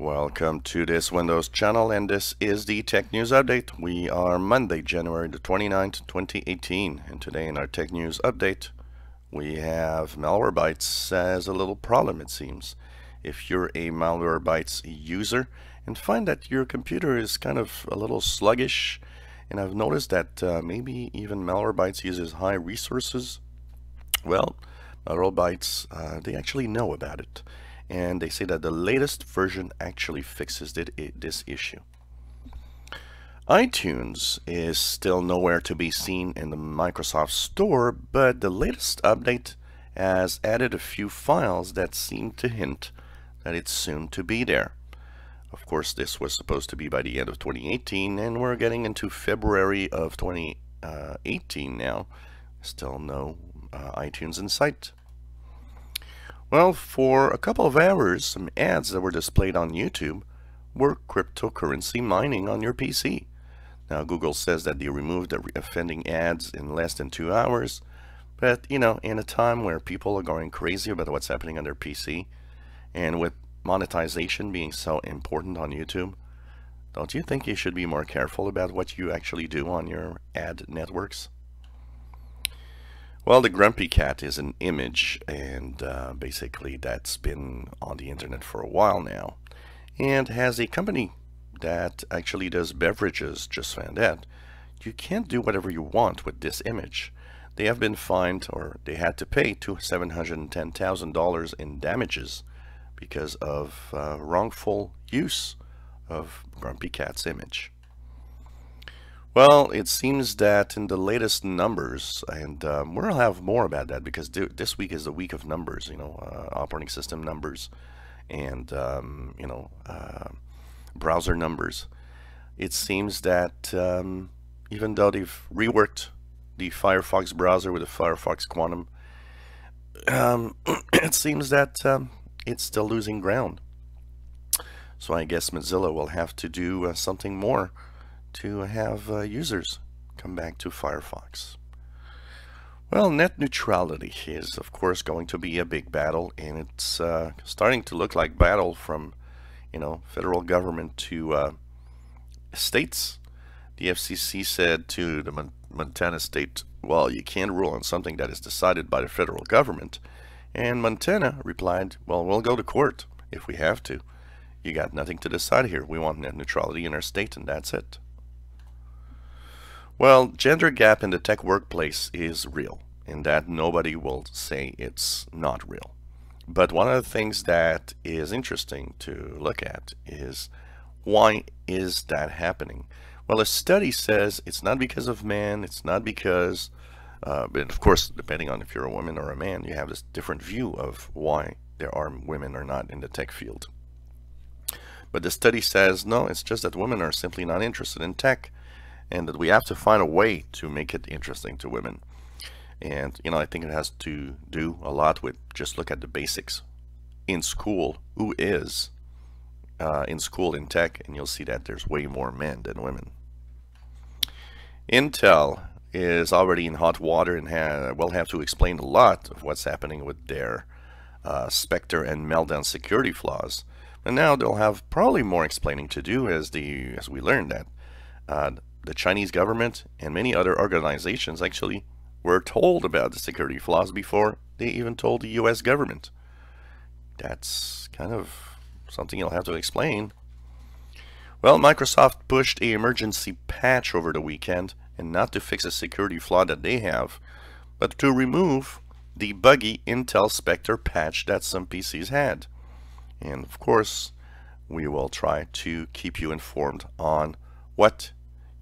Welcome to this Windows channel, and this is the Tech News Update. We are Monday, January the 29th, 2018, and today in our Tech News Update, we have Malwarebytes as a little problem, it seems. If you're a Malwarebytes user and find that your computer is kind of a little sluggish, and I've noticed that maybe even Malwarebytes uses high resources, well, Malwarebytes, they actually know about it. And they say that the latest version actually fixes this issue. iTunes is still nowhere to be seen in the Microsoft Store, but the latest update has added a few files that seem to hint that it's soon to be there. Of course, this was supposed to be by the end of 2018, and we're getting into February of 2018 now. Still no iTunes in sight. Well, for a couple of hours, some ads that were displayed on YouTube were cryptocurrency mining on your PC. Now, Google says that they removed the offending ads in less than 2 hours, but, you know, in a time where people are going crazy about what's happening on their PC, and with monetization being so important on YouTube, don't you think you should be more careful about what you actually do on your ad networks? Well, the grumpy cat is an image, and basically that's been on the internet for a while now, and has a company that actually does beverages just found out you can't do whatever you want with this image. They have been fined, or they had to pay $710,000 in damages because of wrongful use of grumpy cat's image. Well, it seems that in the latest numbers, and we'll have more about that because this week is the week of numbers, you know, operating system numbers and, browser numbers. It seems that even though they've reworked the Firefox browser with the Firefox Quantum, it seems that it's still losing ground. So I guess Mozilla will have to do something more to have users come back to Firefox. Well, net neutrality is of course going to be a big battle, and it's starting to look like battle from, you know, federal government to states. The FCC said to the Montana state, well, you can't rule on something that is decided by the federal government. And Montana replied, well, we'll go to court if we have to. You got nothing to decide here. We want net neutrality in our state, and that's it. Well, gender gap in the tech workplace is real, in that nobody will say it's not real. But one of the things that is interesting to look at is, why is that happening? Well, a study says it's not because of men, it's not because, but of course, depending on if you're a woman or a man, you have this different view of why there are women or not in the tech field. But the study says, no, it's just that women are simply not interested in tech, and that we have to find a way to make it interesting to women. And, you know, I think it has to do a lot with just look at the basics. In school, who is in school in tech, and you'll see that there's way more men than women. Intel is already in hot water and will have to explain a lot of what's happening with their Spectre and Meltdown security flaws. And now they'll have probably more explaining to do as we learned that the Chinese government and many other organizations actually were told about the security flaws before they even told the US government. That's kind of something you'll have to explain. Well, Microsoft pushed an emergency patch over the weekend, and not to fix a security flaw that they have, but to remove the buggy Intel Spectre patch that some PCs had. And of course, we will try to keep you informed on what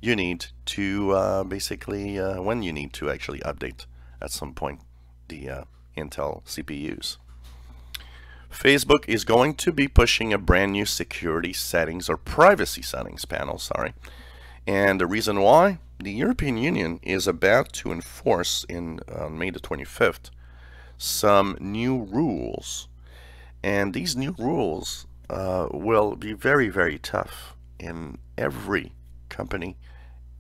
you need to basically when you need to actually update at some point the Intel CPUs. Facebook is going to be pushing a brand new security settings or privacy settings panel, and the reason why, the European Union is about to enforce on May the 25th some new rules, and these new rules will be very, very tough. In every company,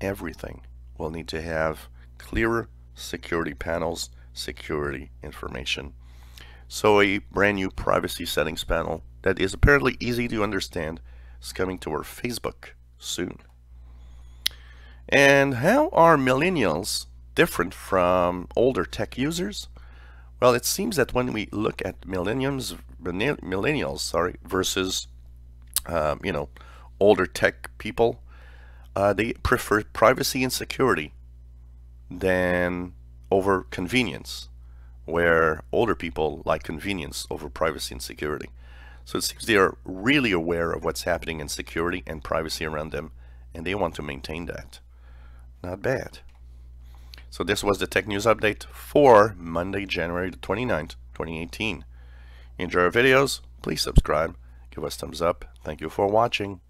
everything will need to have clearer security panels, security information. So a brand new privacy settings panel that is apparently easy to understand is coming to our Facebook soon. And how are millennials different from older tech users? Well, it seems that when we look at millennials, versus older tech people, they prefer privacy and security than over convenience, where older people like convenience over privacy and security. So it seems they are really aware of what's happening in security and privacy around them, and they want to maintain that. Not bad. So this was the Tech News Update for Monday, January the 29th, 2018. Enjoy our videos, please subscribe, give us thumbs up. Thank you for watching.